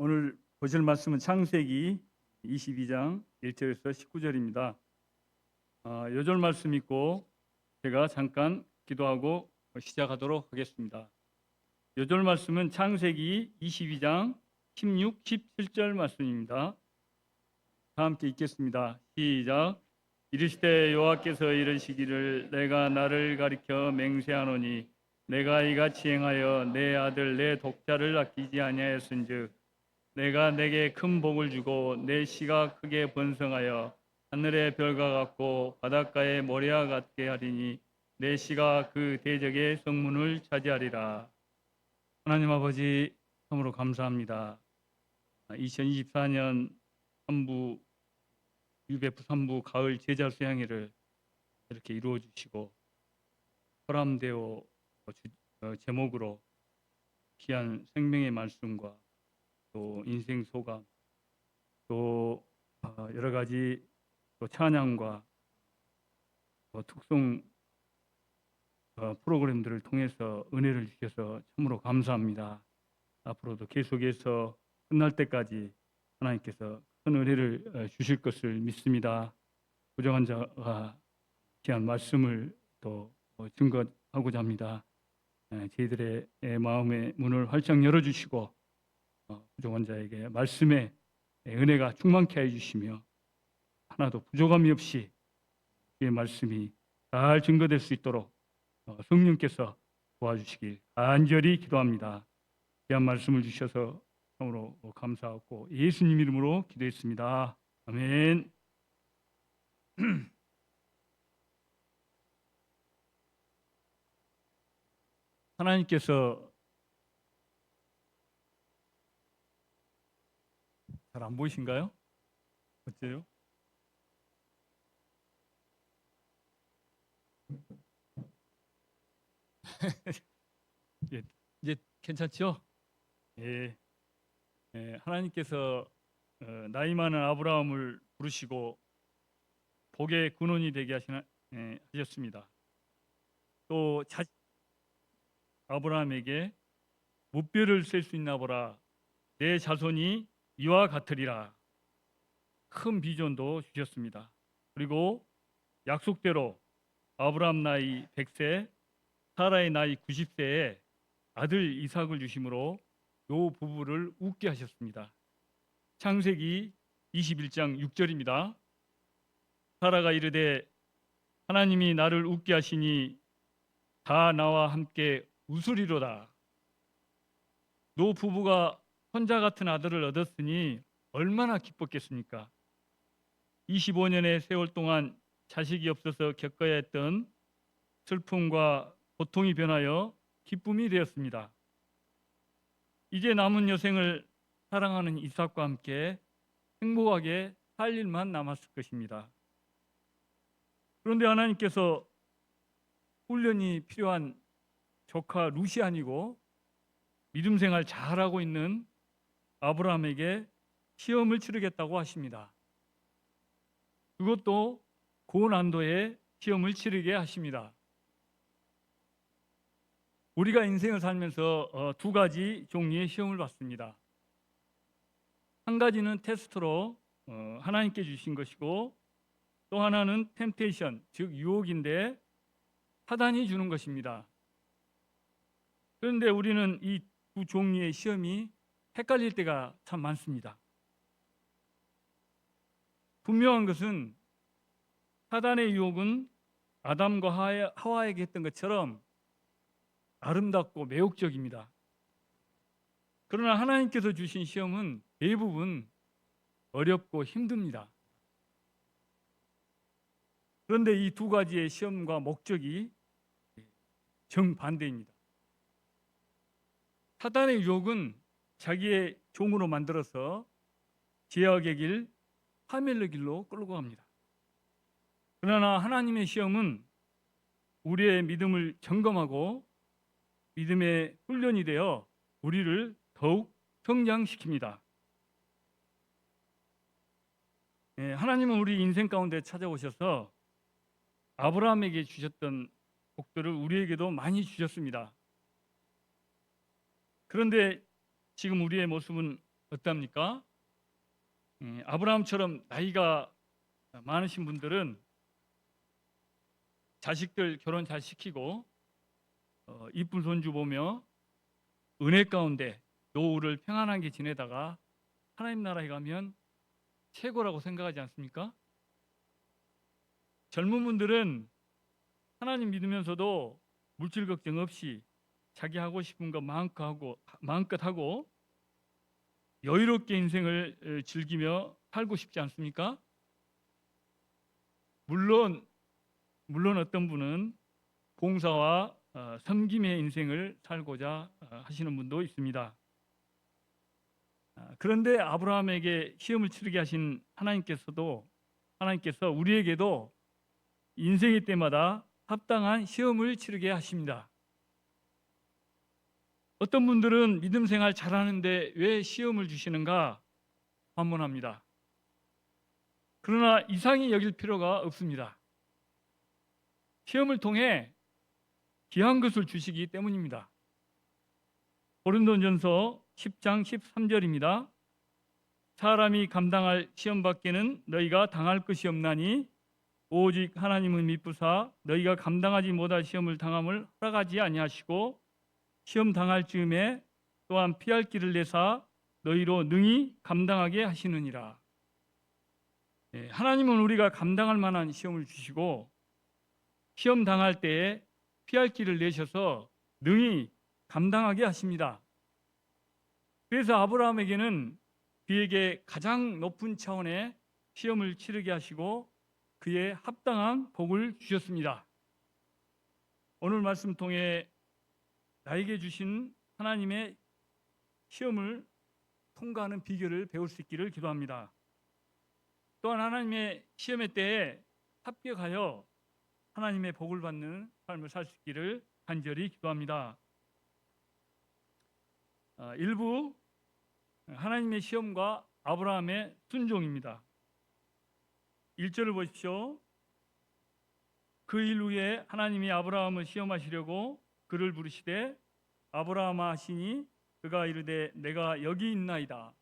오늘 보실 말씀은 창세기 22장 1절에서 19절입니다. 요절 말씀 있고 제가 잠깐 기도하고 시작하도록 하겠습니다. 요절 말씀은 창세기 22장 16, 17절 말씀입니다. 다 함께 읽겠습니다. 시작. 이르시되 여호와께서 이르시기를 내가 나를 가리켜 맹세하노니 내가 이같이 행하여 내 아들 내 독자를 아끼지 아니하였은즉 내가 내게 큰 복을 주고 내 씨가 크게 번성하여 하늘의 별과 같고 바닷가의 모래와 같게 하리니 내 씨가 그 대적의 성문을 차지하리라. 하나님 아버지 참으로 감사합니다. 2024년 3부 UBF 3부 가을 제자 수양회를 이렇게 이루어 주시고 허람되어 제목으로 귀한 생명의 말씀과 또 인생 소감 또 여러 가지 또 찬양과 또 특송 프로그램들을 통해서 은혜를 주셔서 참으로 감사합니다. 앞으로도 계속해서 끝날 때까지 하나님께서 큰 은혜를 주실 것을 믿습니다. 부정한 자가 귀한 말씀을 또 증거하고자 합니다. 저희들의 마음의 문을 활짝 열어주시고 부족한 자에게 말씀의 은혜가 충만케 해주시며 하나도 부족함이 없이 그의 말씀이 잘 증거될 수 있도록 성령께서 도와주시길 간절히 기도합니다. 귀한 말씀을 주셔서 참으로 감사하고 예수님 이름으로 기도했습니다. 아멘. 하나님께서 잘 안 보이신가요? 어째요? 예, 이제 괜찮죠? 예, 하나님께서 나이 많은 아브라함을 부르시고 복의 근원이 되게 하셨습니다. 또 아브라함에게 무뼈를 셀 수 있나 보라. 내 자손이 이와 같으리라. 큰 비전도 주셨습니다. 그리고 약속대로 아브라함 나이 100세, 사라의 나이 90세에 아들 이삭을 주심으로 요 부부를 웃게 하셨습니다. 창세기 21장 6절입니다. 사라가 이르되 하나님이 나를 웃게 하시니 다 나와 함께 웃으리로다. 노 부부가 손자 같은 아들을 얻었으니 얼마나 기뻤겠습니까? 25년의 세월 동안 자식이 없어서 겪어야 했던 슬픔과 고통이 변하여 기쁨이 되었습니다. 이제 남은 여생을 사랑하는 이삭과 함께 행복하게 살 일만 남았을 것입니다. 그런데 하나님께서 훈련이 필요한 조카 룻이 아니고 믿음 생활 잘하고 있는 아브라함에게 시험을 치르겠다고 하십니다. 그것도 고난도의 시험을 치르게 하십니다. 우리가 인생을 살면서 두 가지 종류의 시험을 받습니다. 한 가지는 테스트로 하나님께 주신 것이고 또 하나는 템테이션, 즉 유혹인데 사단이 주는 것입니다. 그런데 우리는 이 두 종류의 시험이 헷갈릴 때가 참 많습니다. 분명한 것은 사단의 유혹은 아담과 하와에게 했던 것처럼 아름답고 매혹적입니다. 그러나 하나님께서 주신 시험은 대부분 어렵고 힘듭니다. 그런데 이 두 가지의 시험과 목적이 정반대입니다. 사단의 유혹은 자기의 종으로 만들어서 죄악의 길, 파멸의 길로 끌고 갑니다. 그러나 하나님의 시험은 우리의 믿음을 점검하고 믿음의 훈련이 되어 우리를 더욱 성장시킵니다. 하나님은 우리 인생 가운데 찾아오셔서 아브라함에게 주셨던 복들을 우리에게도 많이 주셨습니다. 그런데 지금 우리의 모습은 어떻습니까? 아브라함처럼 나이가 많으신 분들은 자식들 결혼 잘 시키고 이쁜 손주 보며 은혜 가운데 노후를 평안하게 지내다가 하나님 나라에 가면 최고라고 생각하지 않습니까? 젊은 분들은 하나님 믿으면서도 물질 걱정 없이 자기 하고 싶은 거 마음껏 하고 여유롭게 인생을 즐기며 살고 싶지 않습니까? 물론 어떤 분은 봉사와 섬김의 인생을 살고자 하시는 분도 있습니다. 그런데 아브라함에게 시험을 치르게 하신 하나님께서 우리에게도 인생의 때마다 합당한 시험을 치르게 하십니다. 어떤 분들은 믿음 생활 잘하는데 왜 시험을 주시는가 반문합니다. 그러나 이상히 여길 필요가 없습니다. 시험을 통해 귀한 것을 주시기 때문입니다. 고린도전서 10장 13절입니다. 사람이 감당할 시험 밖에는 너희가 당할 것이 없나니 오직 하나님은 미쁘사 너희가 감당하지 못할 시험을 당함을 허락하지 아니하시고 시험 당할 즈음에 또한 피할 길을 내사 너희로 능히 감당하게 하시느니라. 하나님은 우리가 감당할 만한 시험을 주시고 시험 당할 때에 피할 길을 내셔서 능히 감당하게 하십니다. 그래서 아브라함에게는 그에게 가장 높은 차원의 시험을 치르게 하시고 그에 합당한 복을 주셨습니다. 오늘 말씀 통해 나에게 주신 하나님의 시험을 통과하는 비결을 배울 수 있기를 기도합니다. 또한 하나님의 시험의 때에 합격하여 하나님의 복을 받는 삶을 살 수 있기를 간절히 기도합니다. 일부 하나님의 시험과 아브라함의 순종입니다. 1절을 보십시오. 그 일 후에 하나님이 아브라함을 시험하시려고 그를 부르시되 아브라함아 하시니 그가 이르되 내가 여기 있나이다.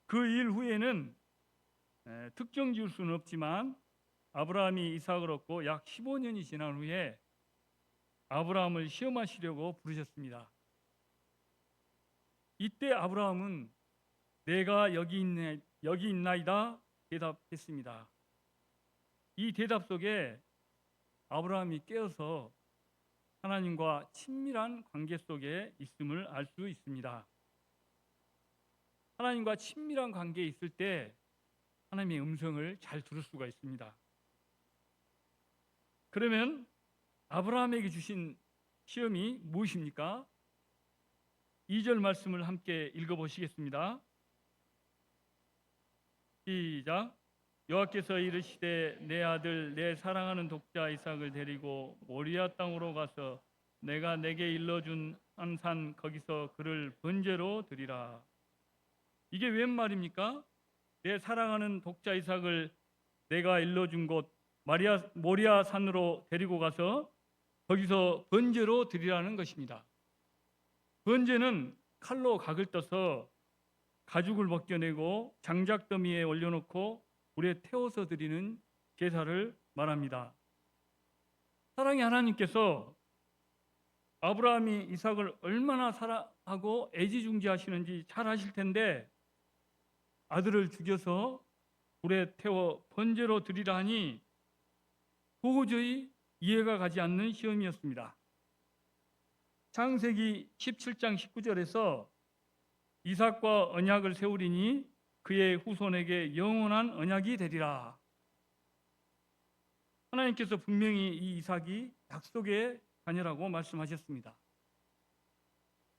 그 일 후에는 특정 지을 수는 없지만 아브라함이 이삭을 얻고 약 15년이 지난 후에 아브라함을 시험하시려고 부르셨습니다. 이때 아브라함은 내가 여기 있나이다 대답했습니다. 이 대답 속에 아브라함이 깨어서 하나님과 친밀한 관계 속에 있음을 알 수 있습니다. 하나님과 친밀한 관계에 있을 때 하나님의 음성을 잘 들을 수가 있습니다. 그러면 아브라함에게 주신 시험이 무엇입니까? 2절 말씀을 함께 읽어보시겠습니다. 시작. 여호와께서 이르시되 내 아들 내 사랑하는 독자 이삭을 데리고 모리아 땅으로 가서 내가 내게 일러준 한 산 거기서 그를 번제로 드리라. 이게 웬 말입니까? 내 사랑하는 독자 이삭을 내가 일러준 곳 모리아 산으로 데리고 가서 거기서 번제로 드리라는 것입니다. 번제는 칼로 각을 떠서 가죽을 벗겨내고 장작더미에 올려놓고 불에 태워서 드리는 제사를 말합니다. 사랑의 하나님께서 아브라함이 이삭을 얼마나 사랑하고 애지중지하시는지 잘 아실 텐데 아들을 죽여서 불에 태워 번제로 드리라 하니 도저히 이해가 가지 않는 시험이었습니다. 창세기 17장 19절에서 이삭과 언약을 세우리니 그의 후손에게 영원한 언약이 되리라. 하나님께서 분명히 이 이삭이 약속의 자녀라고 말씀하셨습니다.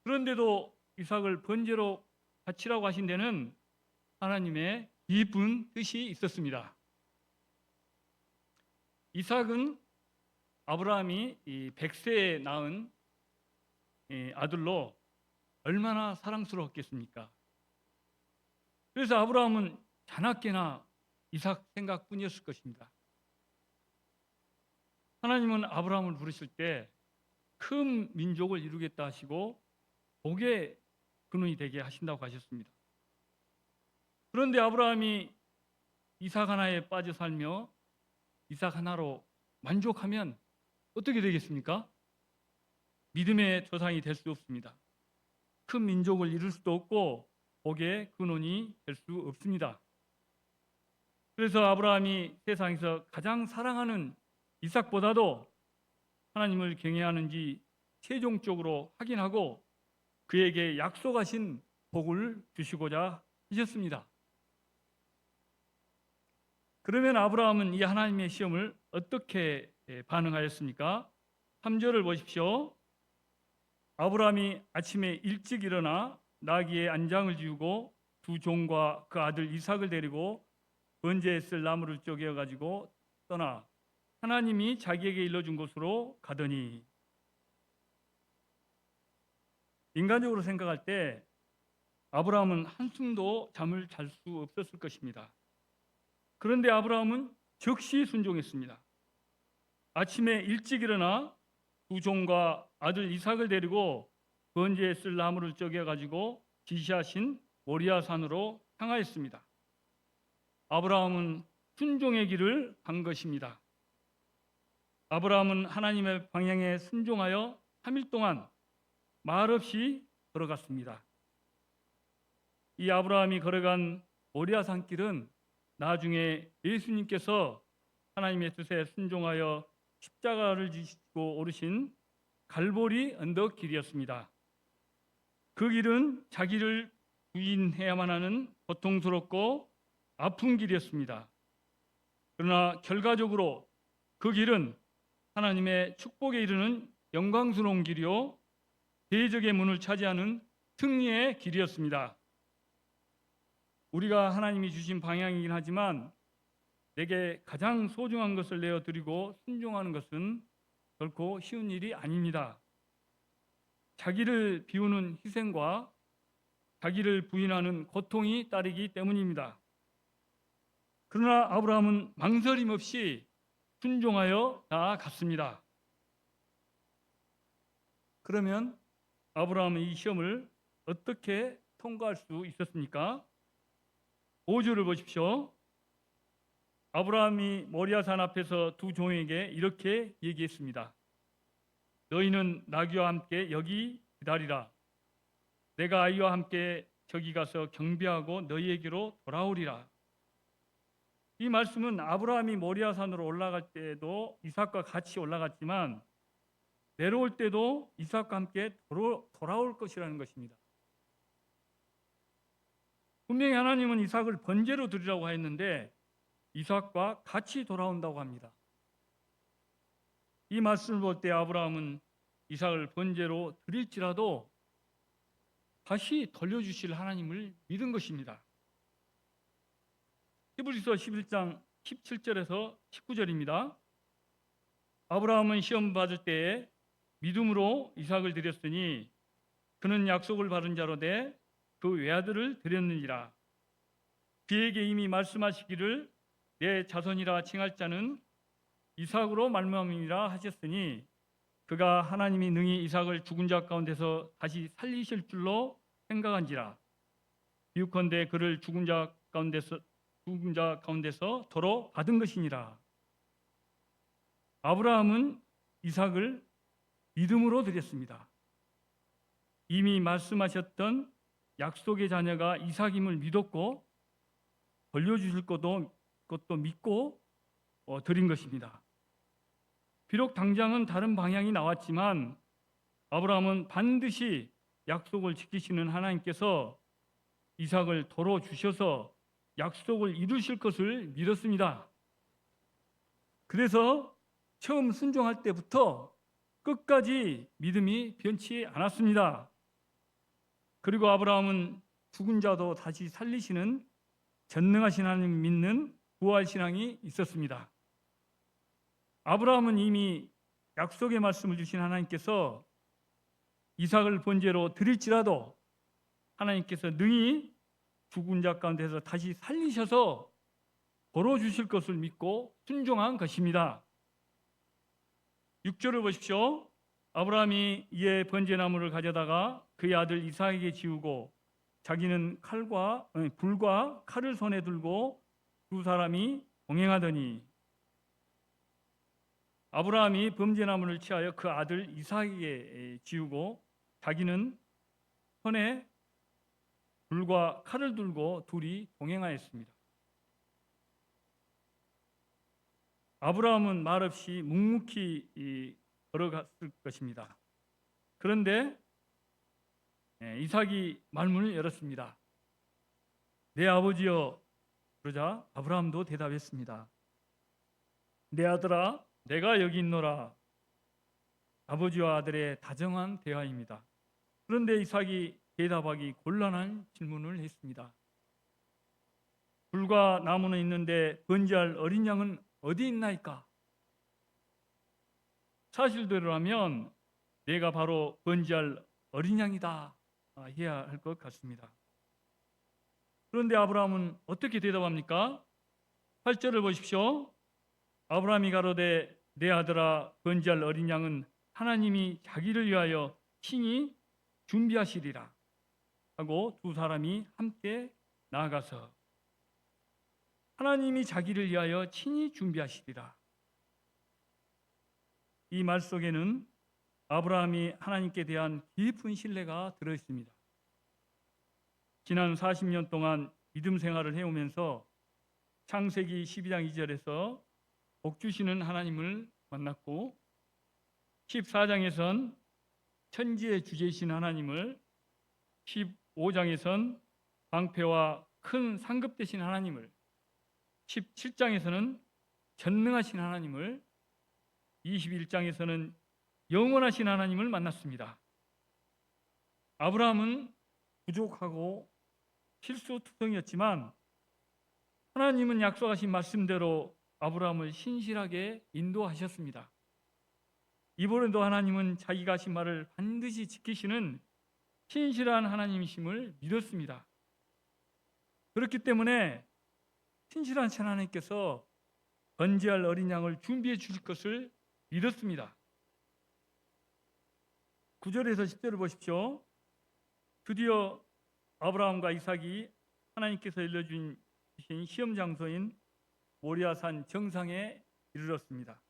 그런데도 이삭을 번제로 바치라고 하신 데는 하나님의 깊은 뜻이 있었습니다. 이삭은 아브라함이 100세에 낳은 아들로 얼마나 사랑스러웠겠습니까? 그래서 아브라함은 자나깨나 이삭 생각뿐이었을 것입니다. 하나님은 아브라함을 부르실 때 큰 민족을 이루겠다 하시고 복의 근원이 되게 하신다고 하셨습니다. 그런데 아브라함이 이삭 하나에 빠져 살며 이삭 하나로 만족하면 어떻게 되겠습니까? 믿음의 조상이 될 수 없습니다. 큰 민족을 이룰 수도 없고 복의 근원이 될 수 없습니다. 그래서 아브라함이 세상에서 가장 사랑하는 이삭보다도 하나님을 경외하는지 최종적으로 확인하고 그에게 약속하신 복을 주시고자 하셨습니다. 그러면 아브라함은 이 하나님의 시험을 어떻게 반응하였습니까? 3절을 보십시오. 아브라함이 아침에 일찍 일어나 나귀의 안장을 지우고 두 종과 그 아들 이삭을 데리고 번제에 쓸 나무를 쪼개어 가지고 떠나 하나님이 자기에게 일러준 곳으로 가더니, 인간적으로 생각할 때 아브라함은 한숨도 잠을 잘 수 없었을 것입니다. 그런데 아브라함은 즉시 순종했습니다. 아침에 일찍 일어나 두 종과 아들 이삭을 데리고 번제에 쓸 나무를 쪼개 가지고 지시하신 모리아 산으로 향하였습니다. 아브라함은 순종의 길을 간 것입니다. 아브라함은 하나님의 방향에 순종하여 3일 동안 말없이 걸어갔습니다. 이 아브라함이 걸어간 모리아 산길은 나중에 예수님께서 하나님의 뜻에 순종하여 십자가를 지시고 오르신 갈보리 언덕 길이었습니다. 그 길은 자기를 부인해야만 하는 고통스럽고 아픈 길이었습니다. 그러나 결과적으로 그 길은 하나님의 축복에 이르는 영광스러운 길이요 대적의 문을 차지하는 승리의 길이었습니다. 우리가 하나님이 주신 방향이긴 하지만 내게 가장 소중한 것을 내어드리고 순종하는 것은 결코 쉬운 일이 아닙니다. 자기를 비우는 희생과 자기를 부인하는 고통이 따르기 때문입니다. 그러나 아브라함은 망설임 없이 순종하여 나아갔습니다. 그러면 아브라함은 이 시험을 어떻게 통과할 수 있었습니까? 5절을 보십시오. 아브라함이 모리아산 앞에서 두 종에게 이렇게 얘기했습니다. 너희는 나귀와 함께 여기 기다리라. 내가 아이와 함께 저기 가서 경배하고 너희에게로 돌아오리라. 이 말씀은 아브라함이 모리아산으로 올라갈 때도 이삭과 같이 올라갔지만 내려올 때도 이삭과 함께 돌아올 것이라는 것입니다. 분명히 하나님은 이삭을 번제로 드리라고 했는데 이삭과 같이 돌아온다고 합니다. 이 말씀을 볼 때 아브라함은 이삭을 번제로 드릴지라도 다시 돌려주실 하나님을 믿은 것입니다. 히브리서 11장 17절에서 19절입니다. 아브라함은 시험 받을 때에 믿음으로 이삭을 드렸으니 그는 약속을 받은 자로 돼 그 외아들을 드렸느니라. 그에게 이미 말씀하시기를 내 자손이라 칭할 자는 이삭으로 말미암으리라 하셨으니 그가 하나님이 능히 이삭을 죽은 자 가운데서 다시 살리실 줄로 생각한지라. 비유컨대 그를 죽은 자 가운데서 도로 받은 것이니라. 아브라함은 이삭을 믿음으로 드렸습니다. 이미 말씀하셨던 약속의 자녀가 이삭임을 믿었고 돌려주실 것도 믿고 드린 것입니다. 비록 당장은 다른 방향이 나왔지만 아브라함은 반드시 약속을 지키시는 하나님께서 이삭을 도로 주셔서 약속을 이루실 것을 믿었습니다. 그래서 처음 순종할 때부터 끝까지 믿음이 변치 않았습니다. 그리고 아브라함은 죽은 자도 다시 살리시는 전능하신 하나님 믿는 부활신앙이 있었습니다. 아브라함은 이미 약속의 말씀을 주신 하나님께서 이삭을 번제로 드릴지라도 하나님께서 능히 죽은 자 가운데서 다시 살리셔서 벌어주실 것을 믿고 순종한 것입니다. 6절을 보십시오. 아브라함이 이에 번제나무를 가져다가 그의 아들 이삭에게 지우고 자기는 불과 칼을 손에 들고 두 사람이 동행하더니 아브라함이 범죄나무를 취하여 그 아들 이삭에게 지우고 자기는 손에 불과 칼을 들고 둘이 동행하였습니다. 아브라함은 말없이 묵묵히 걸어갔을 것입니다. 그런데 이삭이 말문을 열었습니다. 내 아버지여. 그러자 아브라함도 대답했습니다. 내 아들아, 내가 여기 있노라. 아버지와 아들의 다정한 대화입니다. 그런데 이삭이 대답하기 곤란한 질문을 했습니다. 불과 나무는 있는데 번제할 어린 양은 어디 있나이까? 사실대로라면 내가 바로 번제할 어린 양이다 해야 할 것 같습니다. 그런데 아브라함은 어떻게 대답합니까? 8절을 보십시오. 아브라함이 가로되 내 아들아, 번제할 어린 양은 하나님이 자기를 위하여 친히 준비하시리라 하고 두 사람이 함께 나아가서 하나님이 자기를 위하여 친히 준비하시리라. 이 말 속에는 아브라함이 하나님께 대한 깊은 신뢰가 들어 있습니다. 지난 40년 동안 믿음 생활을 해오면서 창세기 12장 2절에서 복 주시는 하나님을 만났고 14장에선 천지의 주제이신 하나님을, 15장에선 방패와 큰 상급 되신 하나님을, 17장에서는 전능하신 하나님을, 21장에서는 영원하신 하나님을 만났습니다. 아브라함은 부족하고 실수투성이었지만 하나님은 약속하신 말씀대로 아브라함을 신실하게 인도하셨습니다. 이번에도 하나님은 자기가 하신 말을 반드시 지키시는 신실한 하나님이심을 믿었습니다. 그렇기 때문에 신실한 하나님께서 번제할 어린 양을 준비해 주실 것을 믿었습니다. 9절에서 10절을 보십시오. 드디어 아브라함과 이삭이 하나님께서 일러주신 시험 장소인 모리아산 정상에 이르렀습니다.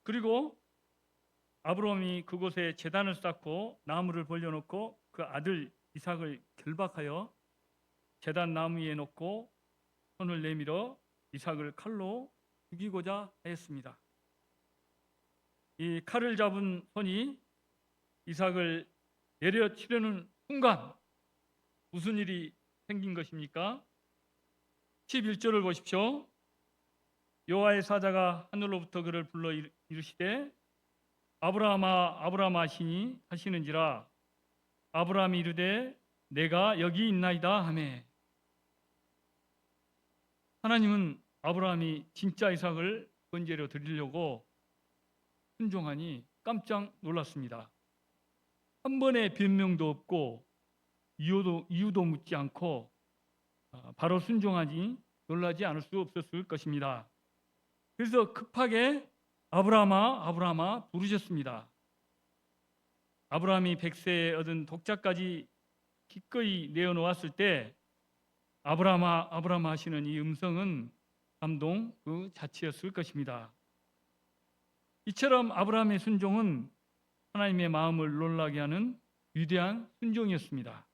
그리고 아브라함이 그곳에 제단을 쌓고 나무를 벌려놓고 그 아들 이삭을 결박하여 제단 나무 위에 놓고 손을 내밀어 이삭을 칼로 죽이고자 하였습니다. 이 칼을 잡은 손이 이삭을 내려치려는 순간 무슨 일이 생긴 것입니까? 11절을 보십시오. 여호와의 사자가 하늘로부터 그를 불러 이르시되 아브라함아 아브라함 하시는지라. 아브라함이 이르되 내가 여기 있나이다 하매. 하나님은 아브라함이 진짜 이삭을 번제로 드리려고 순종하니 깜짝 놀랐습니다. 한 번의 변명도 없고 이유도 묻지 않고 바로 순종하니 놀라지 않을 수 없었을 것입니다. 그래서 급하게 아브라함아 아브라함아 부르셨습니다. 아브라함이 100세에 얻은 독자까지 기꺼이 내어놓았을 때 아브라함아 아브라함아 하시는 이 음성은 감동 그 자체였을 것입니다. 이처럼 아브라함의 순종은 하나님의 마음을 놀라게 하는 위대한 순종이었습니다.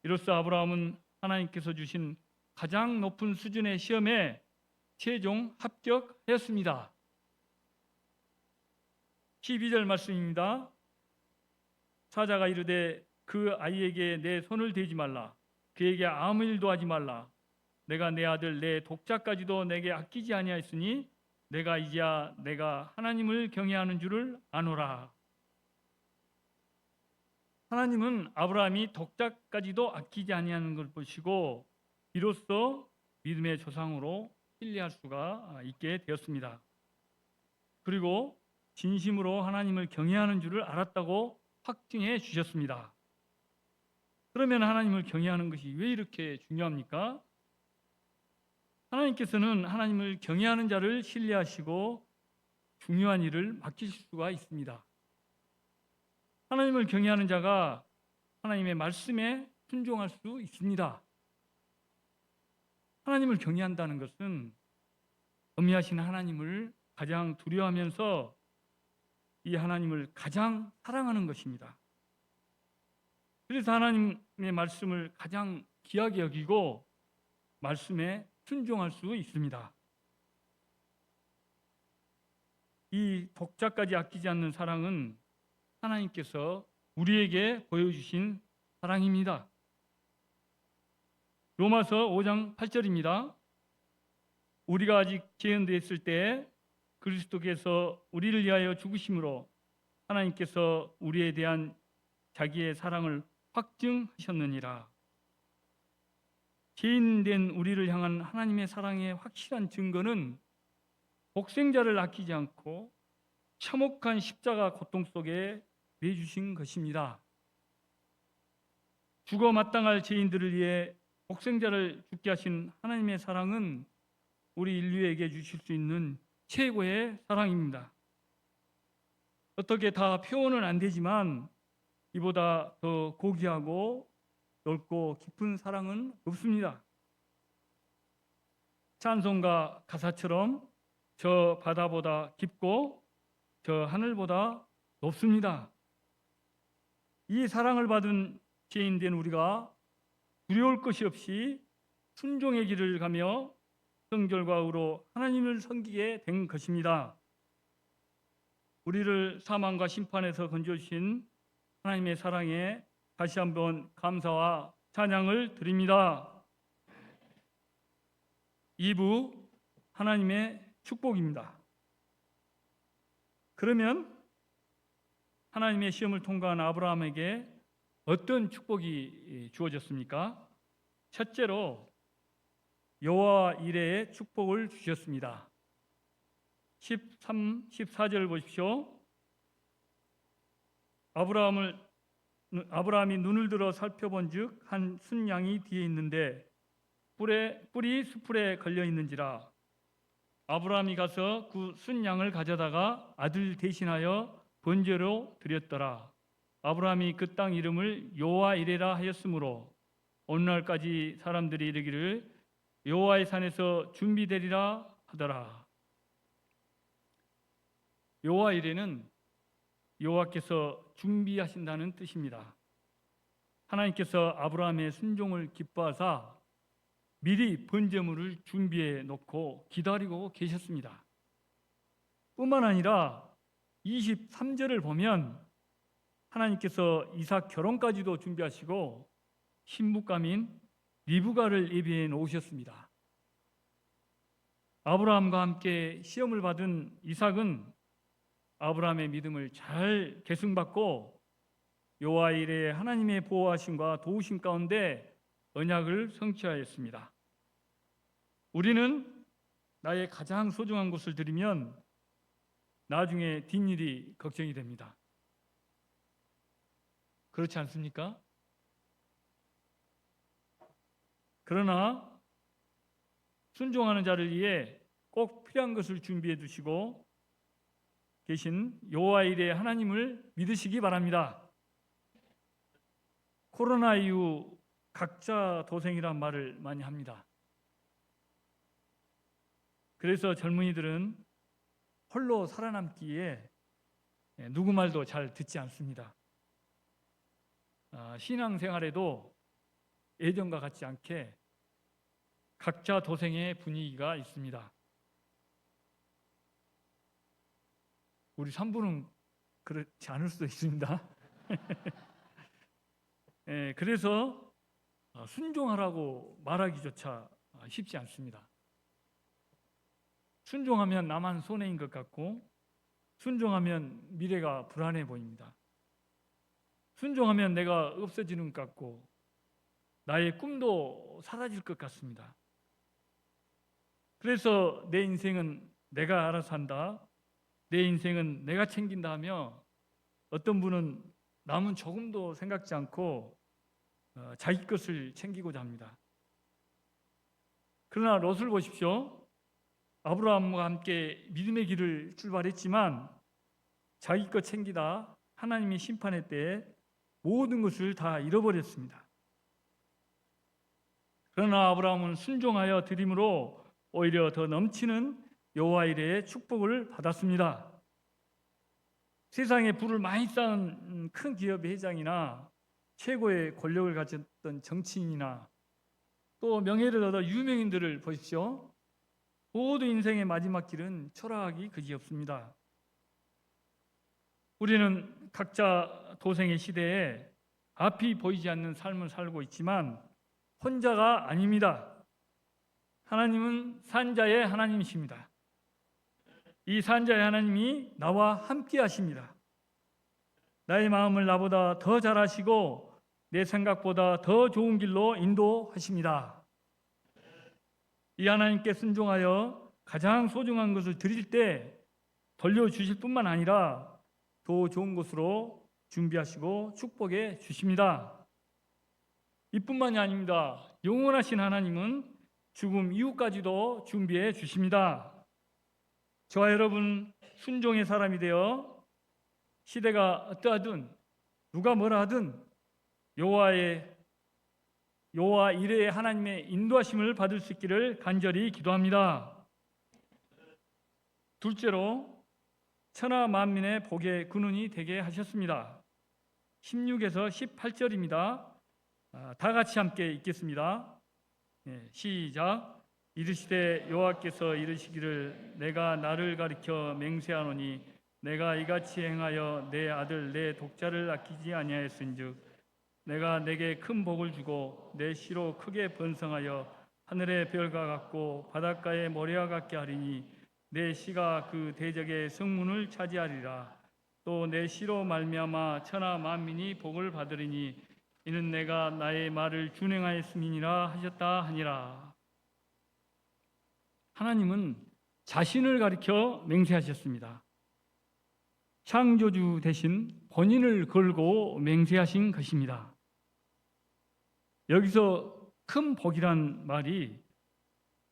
이로써 아브라함은 하나님께서 주신 가장 높은 수준의 시험에 최종 합격하였습니다. 12절 말씀입니다. 사자가 이르되 그 아이에게 내 손을 대지 말라. 그에게 아무 일도 하지 말라. 내가 내 아들 내 독자까지도 내게 아끼지 아니하였으니 내가 이제야 내가 하나님을 경외하는 줄을 아노라. 하나님은 아브라함이 독자까지도 아끼지 아니하는 걸 보시고 비로소 믿음의 조상으로 신뢰할 수가 있게 되었습니다. 그리고 진심으로 하나님을 경외하는 줄을 알았다고 확증해 주셨습니다. 그러면 하나님을 경외하는 것이 왜 이렇게 중요합니까? 하나님께서는 하나님을 경외하는 자를 신뢰하시고 중요한 일을 맡기실 수가 있습니다. 하나님을 경외하는 자가 하나님의 말씀에 순종할 수 있습니다. 하나님을 경외한다는 것은 엄미하신 하나님을 가장 두려워하면서 이 하나님을 가장 사랑하는 것입니다. 그래서 하나님의 말씀을 가장 귀하게 여기고 말씀에 순종할 수 있습니다. 이 독자까지 아끼지 않는 사랑은 하나님께서 우리에게 보여주신 사랑입니다. 로마서 5장 8절입니다. 우리가 아직 죄인되어 있을 때 그리스도께서 우리를 위하여 죽으심으로 하나님께서 우리에 대한 자기의 사랑을 확증하셨느니라. 죄인된 우리를 향한 하나님의 사랑의 확실한 증거는 복생자를 아끼지 않고 참혹한 십자가 고통 속에 내주신 것입니다. 죽어 마땅할 죄인들을 위해 복생자를 죽게 하신 하나님의 사랑은 우리 인류에게 주실 수 있는 최고의 사랑입니다. 어떻게 다 표현은 안 되지만 이보다 더 고귀하고 넓고 깊은 사랑은 없습니다. 찬송가 가사처럼 저 바다보다 깊고 저 하늘보다 높습니다. 이 사랑을 받은 죄인된 우리가 두려울 것이 없이 순종의 길을 가며 성결과 의로 하나님을 섬기게 된 것입니다. 우리를 사망과 심판에서 건져주신 하나님의 사랑에 다시 한번 감사와 찬양을 드립니다. 2부 하나님의 축복입니다. 그러면 하나님의 시험을 통과한 아브라함에게 어떤 축복이 주어졌습니까? 첫째로 여호와 이레의 축복을 주셨습니다. 13, 14절을 보십시오. 아브라함이 눈을 들어 살펴본즉 한 순양이 뒤에 있는데 뿔이 수풀에 걸려 있는지라. 아브라함이 가서 그 순양을 가져다가 아들 대신하여 번제로 드렸더라. 아브라함이 그 땅 이름을 여호와 이레라 하였으므로 오늘날까지 사람들이 이르기를 여호와의 산에서 준비되리라 하더라. 여호와 이레는 여호와께서 준비하신다는 뜻입니다. 하나님께서 아브라함의 순종을 기뻐하사 미리 번제물을 준비해 놓고 기다리고 계셨습니다. 뿐만 아니라 23절을 보면 하나님께서 이삭 결혼까지도 준비하시고 신부감인 리브가를 예비해 놓으셨습니다. 아브라함과 함께 시험을 받은 이삭은 아브라함의 믿음을 잘 계승받고 여호와 이레의 하나님의 보호하심과 도우심 가운데 언약을 성취하였습니다. 우리는 나의 가장 소중한 것을 드리면 나중에 뒷일이 걱정이 됩니다. 그렇지 않습니까? 그러나 순종하는 자를 위해 꼭 필요한 것을 준비해 두시고 계신 여호와 이레의 하나님을 믿으시기 바랍니다. 코로나 이후 각자 도생이란 말을 많이 합니다. 그래서 젊은이들은 홀로 살아남기에 누구 말도 잘 듣지 않습니다. 신앙생활에도 예전과 같지 않게 각자 도생의 분위기가 있습니다. 우리 산부는 그렇지 않을 수도 있습니다. 그래서 순종하라고 말하기조차 쉽지 않습니다. 순종하면 나만 손해인 것 같고 순종하면 미래가 불안해 보입니다. 순종하면 내가 없어지는 것 같고 나의 꿈도 사라질 것 같습니다. 그래서 내 인생은 내가 알아서 한다, 내 인생은 내가 챙긴다 하며 어떤 분은 남은 조금도 생각지 않고 자기 것을 챙기고자 합니다. 그러나 롯을 보십시오. 아브라함과 함께 믿음의 길을 출발했지만 자기 것 챙기다 하나님의 심판의 때에 모든 것을 다 잃어버렸습니다. 그러나 아브라함은 순종하여 드림으로 오히려 더 넘치는 여호와 이레의 축복을 받았습니다. 세상에 부를 많이 쌓은 큰 기업의 회장이나 최고의 권력을 가졌던 정치인이나 또 명예를 얻어 유명인들을 보십시오. 모두 인생의 마지막 길은 초라하기 그지없습니다. 우리는 각자 도생의 시대에 앞이 보이지 않는 삶을 살고 있지만 혼자가 아닙니다. 하나님은 산자의 하나님이십니다. 이 산자의 하나님이 나와 함께 하십니다. 나의 마음을 나보다 더 잘 아시고 내 생각보다 더 좋은 길로 인도하십니다. 이 하나님께 순종하여 가장 소중한 것을 드릴 때 돌려주실 뿐만 아니라 더 좋은 것으로 준비하시고 축복해 주십니다. 이뿐만이 아닙니다. 영원하신 하나님은 죽음 이후까지도 준비해 주십니다. 저와 여러분 순종의 사람이 되어 시대가 어떠하든 누가 뭐라 하든 여호와 이레의 하나님의 인도하심을 받을 수 있기를 간절히 기도합니다. 둘째로 천하 만민의 복의 근원이 되게 하셨습니다. 16에서 18절입니다. 다 같이 함께 읽겠습니다. 시작. 이르시되 여호와께서 이르시기를 내가 나를 가리켜 맹세하노니 내가 이같이 행하여 내 아들 내 독자를 아끼지 아니하였은즉 내가 내게 큰 복을 주고 내 씨로 크게 번성하여 하늘의 별과 같고 바닷가의 모래와 같게 하리니 내 씨가 그 대적의 성문을 차지하리라. 또 내 씨로 말미암아 천하 만민이 복을 받으리니 이는 내가 나의 말을 준행하였음이니라 하셨다 하니라. 하나님은 자신을 가리켜 맹세하셨습니다. 창조주 대신 본인을 걸고 맹세하신 것입니다. 여기서 큰 복이란 말이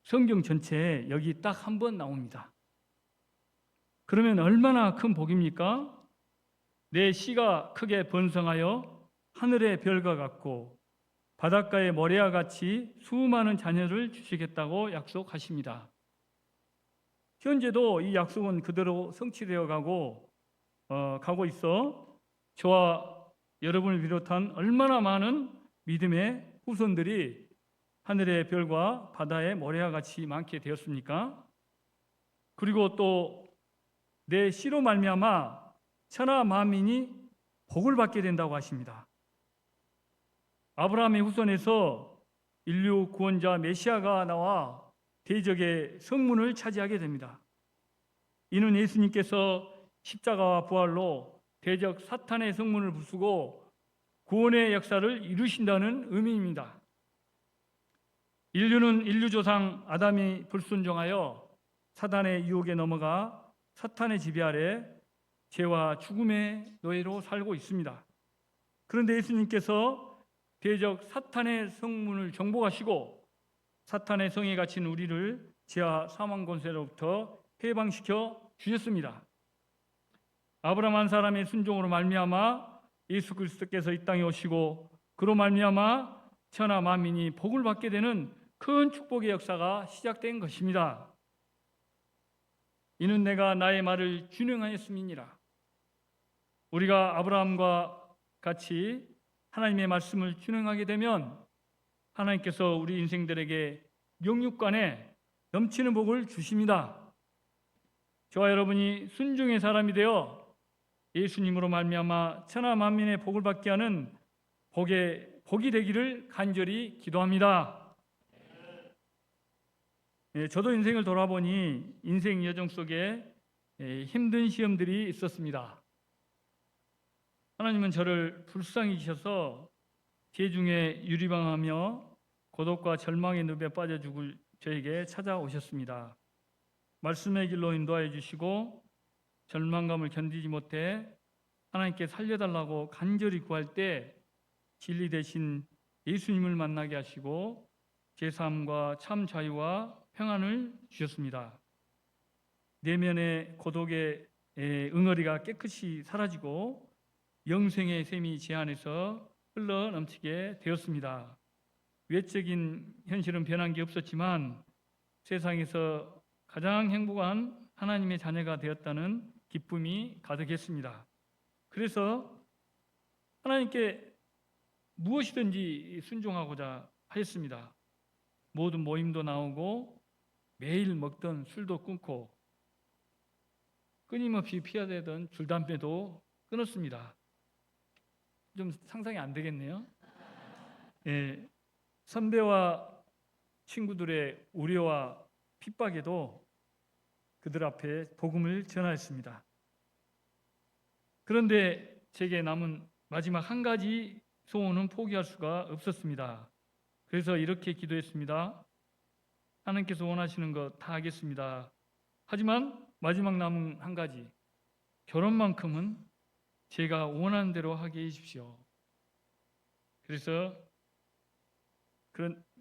성경 전체에 여기 딱 한 번 나옵니다. 그러면 얼마나 큰 복입니까? 내 씨가 크게 번성하여 하늘의 별과 같고 바닷가의 모래와 같이 수많은 자녀를 주시겠다고 약속하십니다. 현재도 이 약속은 그대로 성취되어 가고 있어 저와 여러분을 비롯한 얼마나 많은 믿음의 후손들이 하늘의 별과 바다의 모래와 같이 많게 되었습니까? 그리고 또 내 씨로 말미암아 천하 만민이 복을 받게 된다고 하십니다. 아브라함의 후손에서 인류 구원자 메시아가 나와 대적의 성문을 차지하게 됩니다. 이는 예수님께서 십자가와 부활로 대적 사탄의 성문을 부수고 구원의 역사를 이루신다는 의미입니다. 인류는 인류 조상 아담이 불순종하여 사단의 유혹에 넘어가 사탄의 지배 아래 죄와 죽음의 노예로 살고 있습니다. 그런데 예수님께서 대적 사탄의 성문을 정복하시고 사탄의 성에 갇힌 우리를 죄와 사망 권세로부터 해방시켜 주셨습니다. 아브라함 한 사람의 순종으로 말미암아 예수 그리스도께서 이 땅에 오시고 그로 말미암아 천하 만민이 복을 받게 되는 큰 축복의 역사가 시작된 것입니다. 이는 내가 나의 말을 준행하였음이니라. 우리가 아브라함과 같이 하나님의 말씀을 준행하게 되면 하나님께서 우리 인생들에게 영육간에 넘치는 복을 주십니다. 저와 여러분이 순종의 사람이 되어 예수님으로 말미암아 천하 만민의 복을 받게 하는 복이 되기를 간절히 기도합니다. 저도 인생을 돌아보니 인생 여정 속에 힘든 시험들이 있었습니다. 하나님은 저를 불쌍히 주셔서 죄중에 유리방하며 고독과 절망의 늪에 빠져 죽을 저에게 찾아오셨습니다. 말씀의 길로 인도하여 주시고 절망감을 견디지 못해 하나님께 살려달라고 간절히 구할 때 진리 대신 예수님을 만나게 하시고 제3과 참 자유와 평안을 주셨습니다. 내면의 고독의 응어리가 깨끗이 사라지고 영생의 샘이 제 안에서 흘러 넘치게 되었습니다. 외적인 현실은 변한 게 없었지만 세상에서 가장 행복한 하나님의 자녀가 되었다는 기쁨이 가득했습니다. 그래서 하나님께 무엇이든지 순종하고자 하였습니다. 모든 모임도 나오고 매일 먹던 술도 끊고 끊임없이 피하되던 줄담배도 끊었습니다. 좀 상상이 안 되겠네요. 예, 선배와 친구들의 우려와 핍박에도 그들 앞에 복음을 전하였습니다. 그런데 제게 남은 마지막 한 가지 소원은 포기할 수가 없었습니다. 그래서 이렇게 기도했습니다. 하나님께서 원하시는 것 다 하겠습니다. 하지만 마지막 남은 한 가지, 결혼만큼은 제가 원하는 대로 하게 해주십시오. 그래서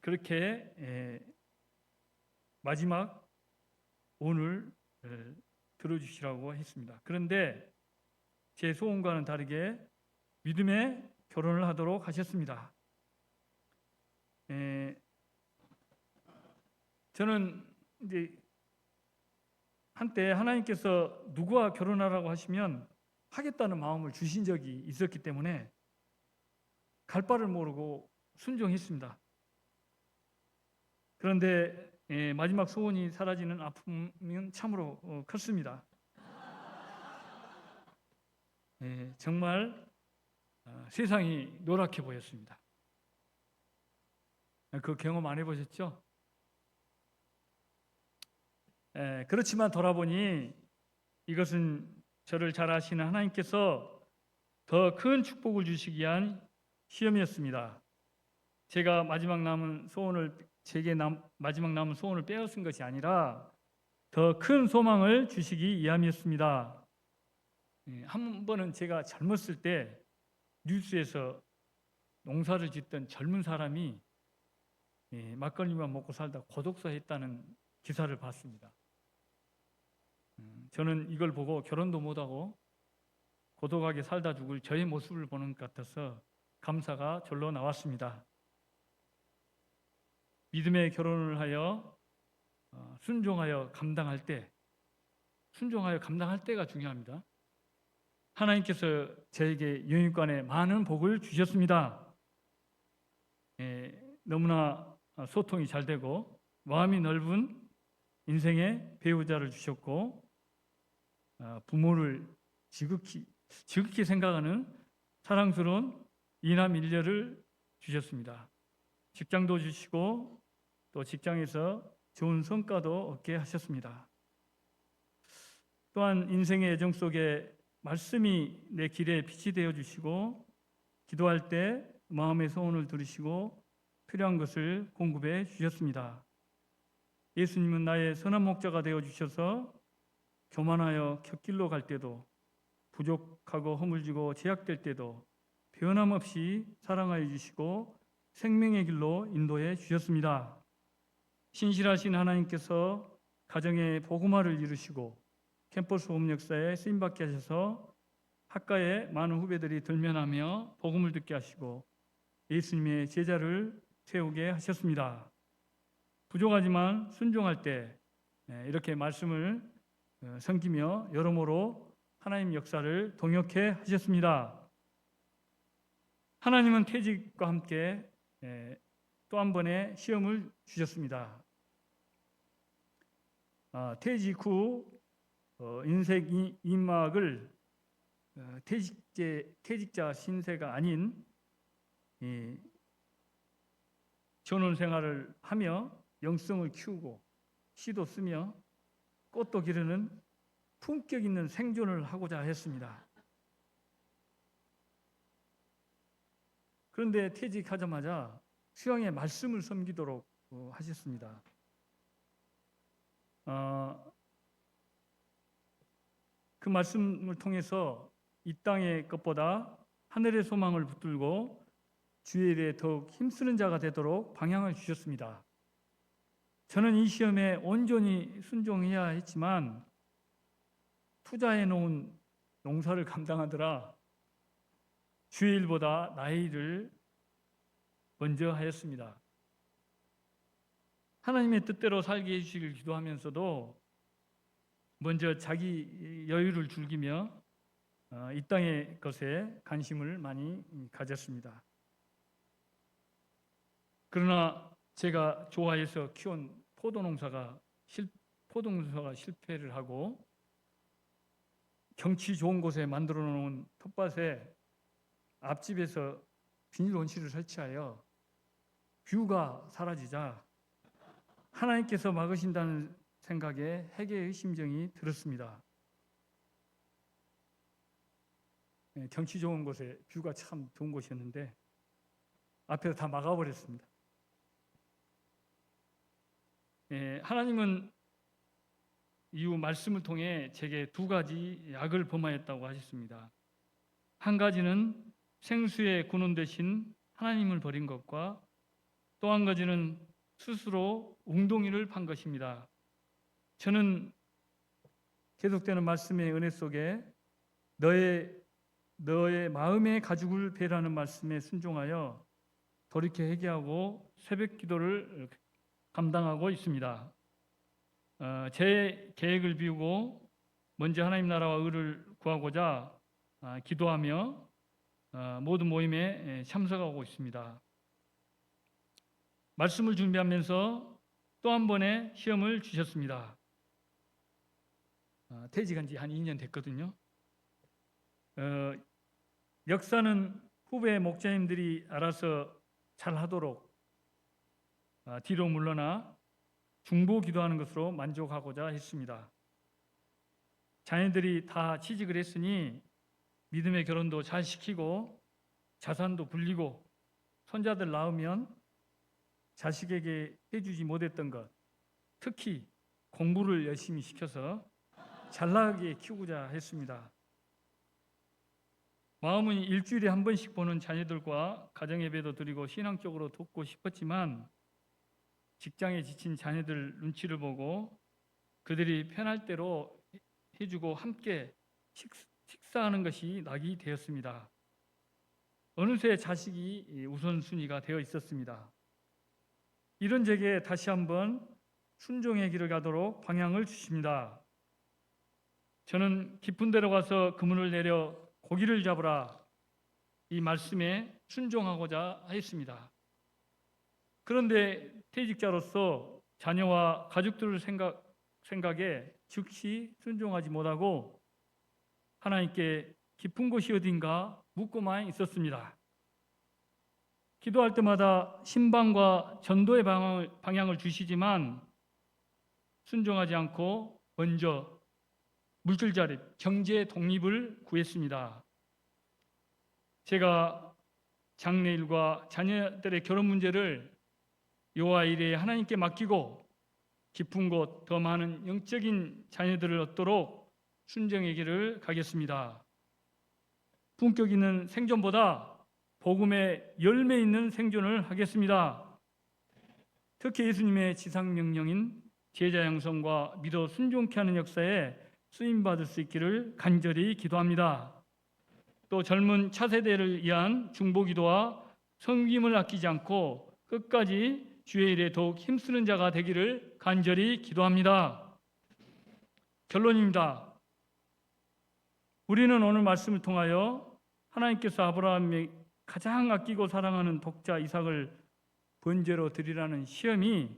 그렇게 마지막 오늘 들어주시라고 했습니다. 그런데 제 소원과는 다르게 믿음의 결혼을 하도록 하셨습니다. 저는 이제 한때 하나님께서 누구와 결혼하라고 하시면 하겠다는 마음을 주신 적이 있었기 때문에 갈 바를 모르고 순종했습니다. 그런데 마지막 소원이 사라지는 아픔은 참으로 컸습니다. 정말 세상이 노랗게 보였습니다. 그 경험 안 해보셨죠? 그렇지만 돌아보니 이것은 저를 잘 아시는 하나님께서 더 큰 축복을 주시기 위한 시험이었습니다. 제가 마지막 남은 소원을 빼앗은 것이 아니라 더 큰 소망을 주시기 위함이었습니다. 한 번은 제가 젊었을 때 뉴스에서 농사를 짓던 젊은 사람이 막걸리만 먹고 살다 고독사 했다는 기사를 봤습니다. 저는 이걸 보고 결혼도 못하고 고독하게 살다 죽을 저의 모습을 보는 것 같아서 감사가 절로 나왔습니다. 믿음의 결혼을 하여 순종하여 감당할 때가 중요합니다. 하나님께서 저에게 영육간에 많은 복을 주셨습니다. 너무나 소통이 잘 되고 마음이 넓은 인생의 배우자를 주셨고 부모를 지극히 생각하는 사랑스러운 이남 일녀를 주셨습니다. 직장도 주시고 또 직장에서 좋은 성과도 얻게 하셨습니다. 또한 인생의 여정 속에 말씀이 내 길에 빛이 되어 주시고 기도할 때 마음의 소원을 들으시고 필요한 것을 공급해 주셨습니다. 예수님은 나의 선한 목자가 되어 주셔서 교만하여 곁길로 갈 때도 부족하고 허물지고 제약될 때도 변함없이 사랑하여 주시고 생명의 길로 인도해 주셨습니다. 신실하신 하나님께서 가정의 복음화를 이루시고 캠퍼스 복음 역사에 쓰임받게 하셔서 학과에 많은 후배들이 들면하며 복음을 듣게 하시고 예수님의 제자를 세우게 하셨습니다. 부족하지만 순종할 때 이렇게 말씀을 섬기며 여러모로 하나님 역사를 동역해 하셨습니다. 하나님은 퇴직과 함께 또 한 번의 시험을 주셨습니다. 퇴직 후 인생 인막을 퇴직자 신세가 아닌 전원 생활을 하며 영성을 키우고 시도 쓰며 꽃도 기르는 품격 있는 생존을 하고자 했습니다. 그런데 퇴직하자마자 수양의 말씀을 섬기도록 하셨습니다. 그 말씀을 통해서 이 땅의 것보다 하늘의 소망을 붙들고 주의 일에 더욱 힘쓰는 자가 되도록 방향을 주셨습니다. 저는 이 시험에 온전히 순종해야 했지만 투자해 놓은 농사를 감당하느라 주의 일보다 나의 일을 먼저 하였습니다. 하나님의 뜻대로 살게 해주시길 기도하면서도 먼저 자기 여유를 즐기며 이 땅의 것에 관심을 많이 가졌습니다. 그러나 제가 좋아해서 키운 포도농사가 실패를 하고 경치 좋은 곳에 만들어 놓은 텃밭에 앞집에서 비닐 원실을 설치하여 뷰가 사라지자 하나님께서 막으신다는 생각에 회개의 심정이 들었습니다. 경치 좋은 곳에 뷰가 참 좋은 곳이었는데 앞에서 다 막아버렸습니다. 하나님은 이후 말씀을 통해 제게 두 가지 악을 범하였다고 하셨습니다. 한 가지는 생수의 근원 대신 하나님을 버린 것과 또 한 가지는 스스로 웅덩이를 판 것입니다. 저는 계속되는 말씀의 은혜 속에 너의 마음의 가죽을 베라는 말씀에 순종하여 돌이켜 회개하고 새벽 기도를 감당하고 있습니다. 제 계획을 비우고 먼저 하나님 나라와 의를 구하고자 기도하며 모든 모임에 참석하고 있습니다. 말씀을 준비하면서 또 한 번의 시험을 주셨습니다. 퇴직한 지 한 2년 됐거든요. 역사는 후배 목자님들이 알아서 잘 하도록 뒤로 물러나 중보 기도하는 것으로 만족하고자 했습니다. 자녀들이 다 취직을 했으니 믿음의 결혼도 잘 시키고 자산도 불리고 손자들 낳으면 자식에게 해주지 못했던 것, 특히 공부를 열심히 시켜서 잘나게 키우고자 했습니다. 마음은 일주일에 한 번씩 보는 자녀들과 가정예배도 드리고 신앙적으로 돕고 싶었지만 직장에 지친 자녀들 눈치를 보고 그들이 편할 대로 해주고 함께 식사하는 것이 낙이 되었습니다. 어느새 자식이 우선순위가 되어 있었습니다. 이런 제게 다시 한번 순종의 길을 가도록 방향을 주십니다. 저는 깊은 데로 가서 그물을 내려 고기를 잡으라 이 말씀에 순종하고자 했습니다. 그런데 퇴직자로서 자녀와 가족들을 생각에 즉시 순종하지 못하고 하나님께 깊은 곳이 어딘가 묻고만 있었습니다. 기도할 때마다 신방과 전도의 방향을 주시지만 순종하지 않고 먼저 물질 자립, 경제 독립을 구했습니다. 제가 장래일과 자녀들의 결혼 문제를 여호와 이레 하나님께 맡기고 깊은 곳, 더 많은 영적인 자녀들을 얻도록 순종의 길을 가겠습니다. 품격 있는 생존보다 복음의 열매 있는 생존을 하겠습니다. 특히 예수님의 지상명령인 제자 양성과 믿어 순종케 하는 역사에 쓰임받을 수 있기를 간절히 기도합니다. 또 젊은 차세대를 위한 중보기도와 섬김을 아끼지 않고 끝까지 주의 일에 더욱 힘쓰는 자가 되기를 간절히 기도합니다. 결론입니다. 우리는 오늘 말씀을 통하여 하나님께서 아브라함이 가장 아끼고 사랑하는 독자 이삭을 번제로 드리라는 시험이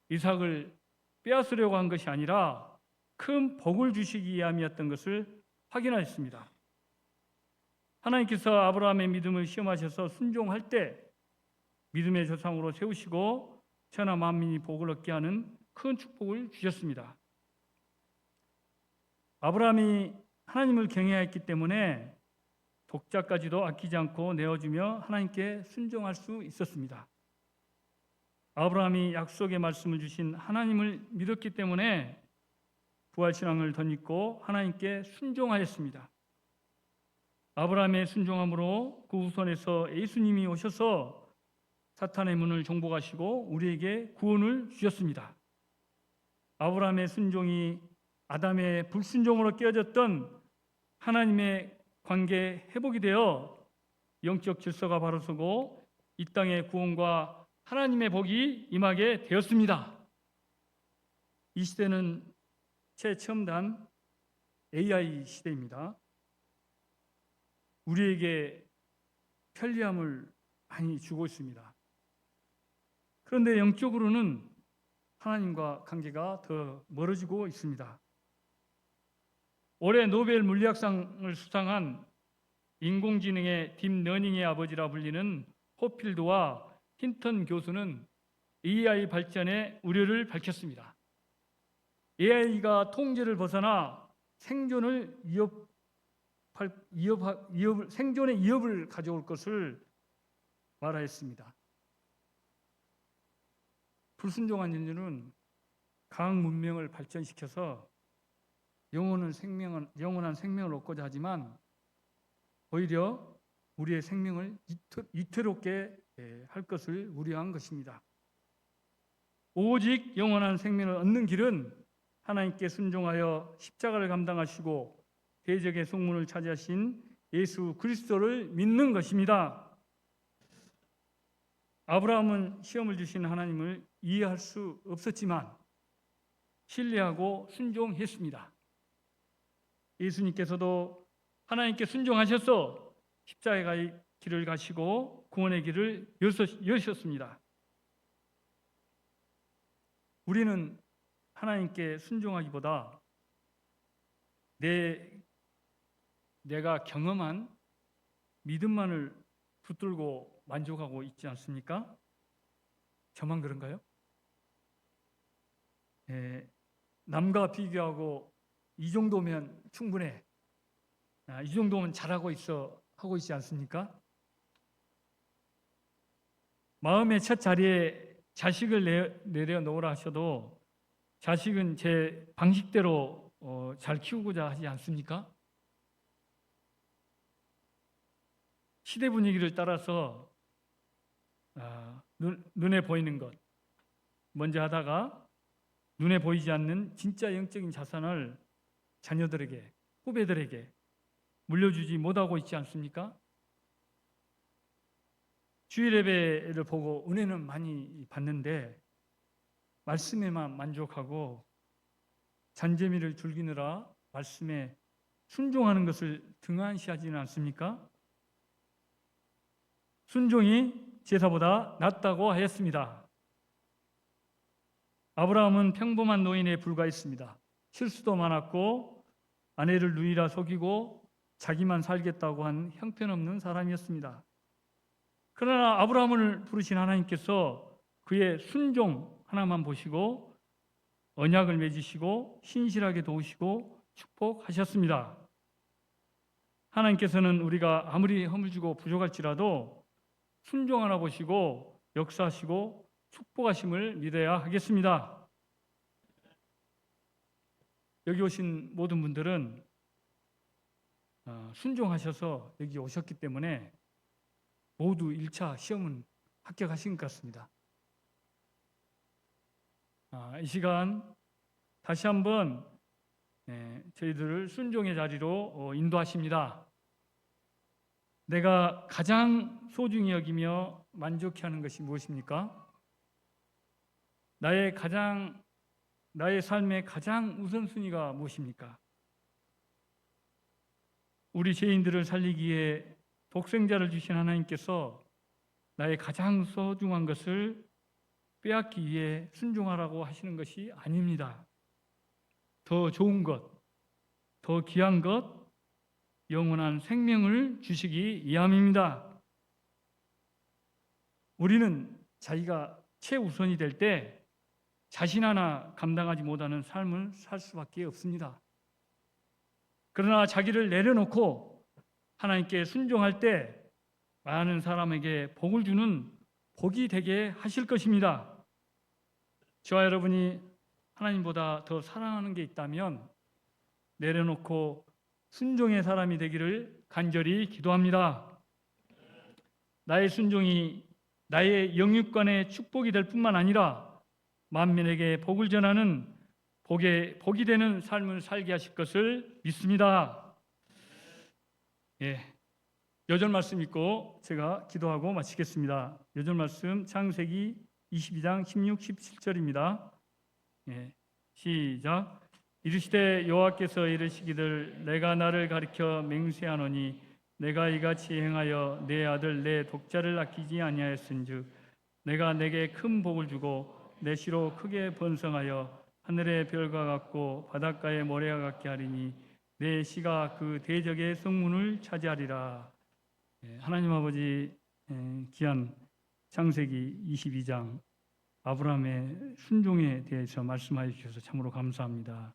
이삭을 빼앗으려고 한 것이 아니라 큰 복을 주시기 위함이었던 것을 확인하였습니다. 하나님께서 아브라함의 믿음을 시험하셔서 순종할 때 믿음의 조상으로 세우시고 천하 만민이 복을 얻게 하는 큰 축복을 주셨습니다. 아브라함이 하나님을 경외했기 때문에 독자까지도 아끼지 않고 내어주며 하나님께 순종할 수 있었습니다. 아브라함이 약속의 말씀을 주신 하나님을 믿었기 때문에 부활신앙을 덧입고 하나님께 순종하였습니다. 아브라함의 순종함으로 그 후손에서 예수님이 오셔서 사탄의 문을 정복하시고 우리에게 구원을 주셨습니다. 아브라함의 순종이 아담의 불순종으로 깨어졌던 하나님의 관계 회복이 되어 영적 질서가 바로 서고 이 땅의 구원과 하나님의 복이 임하게 되었습니다. 이 시대는 최첨단 AI 시대입니다. 우리에게 편리함을 많이 주고 있습니다. 그런데 영적으로는 하나님과 관계가 더 멀어지고 있습니다. 올해 노벨 물리학상을 수상한 인공지능의 딥러닝의 아버지라 불리는 호필드와 힌턴 교수는 AI 발전의 우려를 밝혔습니다. AI가 통제를 벗어나 생존의 위협을 가져올 것을 말하였습니다. 불순종한 인류는 과학 문명을 발전시켜서 영원한 생명을 얻고자 하지만 오히려 우리의 생명을 위태롭게 할 것을 우려한 것입니다. 오직 영원한 생명을 얻는 길은 하나님께 순종하여 십자가를 감당하시고 대적의 성문을 차지하신 예수 그리스도를 믿는 것입니다. 아브라함은 시험을 주신 하나님을 이해할 수 없었지만 신뢰하고 순종했습니다. 예수님께서도 하나님께 순종하셔서 십자가의 길을 가시고 구원의 길을 여셨습니다. 우리는 하나님께 순종하기보다 내가 경험한 믿음만을 붙들고 만족하고 있지 않습니까? 저만 그런가요? 남과 비교하고 이 정도면 충분해. 이 정도면 잘하고 하고 있지 않습니까? 마음의 첫 자리에 자식을 내려놓으라 하셔도 자식은 제 방식대로 잘 키우고자 하지 않습니까? 시대 분위기를 따라서 눈에 보이는 것 먼저 하다가 눈에 보이지 않는 진짜 영적인 자산을 자녀들에게, 후배들에게 물려주지 못하고 있지 않습니까? 주일 예배를 보고 은혜는 많이 받는데 말씀에만 만족하고 잔재미를 즐기느라 말씀에 순종하는 것을 등한시하지는 않습니까? 순종이 제사보다 낫다고 하였습니다. 아브라함은 평범한 노인에 불과했습니다. 실수도 많았고 아내를 누이라 속이고 자기만 살겠다고 한 형편없는 사람이었습니다. 그러나 아브라함을 부르신 하나님께서 그의 순종 하나만 보시고 언약을 맺으시고 신실하게 도우시고 축복하셨습니다. 하나님께서는 우리가 아무리 허물지고 부족할지라도 순종 하나 보시고 역사하시고 축복하심을 믿어야 하겠습니다. 여기 오신 모든 분들은 순종하셔서 여기 오셨기 때문에 모두 1차 시험은 합격하신 것 같습니다. 이 시간 다시 한번 저희들을 순종의 자리로 인도하십니다. 내가 가장 소중히 여기며 만족해하는 것이 무엇입니까? 나의 삶의 가장 우선순위가 무엇입니까? 우리 죄인들을 살리기 위해 독생자를 주신 하나님께서 나의 가장 소중한 것을 빼앗기 위해 순종하라고 하시는 것이 아닙니다. 더 좋은 것, 더 귀한 것, 영원한 생명을 주시기 위함입니다. 우리는 자기가 최우선이 될 때 자신 하나 감당하지 못하는 삶을 살 수밖에 없습니다. 그러나 자기를 내려놓고 하나님께 순종할 때 많은 사람에게 복을 주는 복이 되게 하실 것입니다. 저와 여러분이 하나님보다 더 사랑하는 게 있다면 내려놓고 순종의 사람이 되기를 간절히 기도합니다. 나의 순종이 나의 영육간의 축복이 될 뿐만 아니라 만민에게 복을 전하는 복이 되는 삶을 살게 하실 것을 믿습니다. 여절 말씀 읽고 제가 기도하고 마치겠습니다. 여절 말씀 창세기 22장 16, 17절입니다. 예, 시작. 이르시되 여호와께서 이르시기를 내가 나를 가리켜 맹세하노니 내가 이같이 행하여 내 아들 내 독자를 아끼지 아니하였은즉 내가 내게 큰 복을 주고 내 씨로 크게 번성하여 하늘의 별과 같고 바닷가의 모래와 같게 하리니 내 씨가 그 대적의 성문을 차지하리라. 하나님 아버지, 귀한 창세기 22장 아브라함의 순종에 대해서 말씀하여 주셔서 참으로 감사합니다.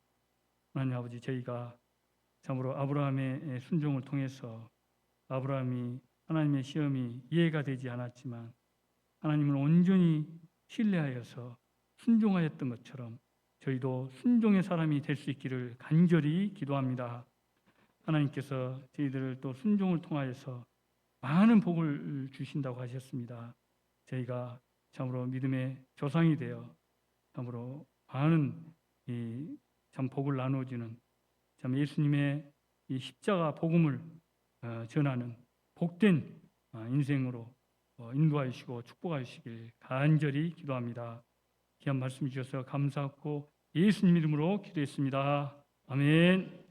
하나님 아버지, 저희가 참으로 아브라함의 순종을 통해서 아브라함이 하나님의 시험이 이해가 되지 않았지만 하나님을 온전히 신뢰하여서 순종하였던 것처럼 저희도 순종의 사람이 될 수 있기를 간절히 기도합니다. 하나님께서 저희들을 또 순종을 통하여서 많은 복을 주신다고 하셨습니다. 저희가 참으로 믿음의 조상이 되어 참으로 많은 참 복을 나눠주는 참 예수님의 이 십자가 복음을 전하는 복된 인생으로 인도하시고 축복하시길 간절히 기도합니다. 귀한 말씀 주셔서 감사하고 예수님 이름으로 기도했습니다. 아멘.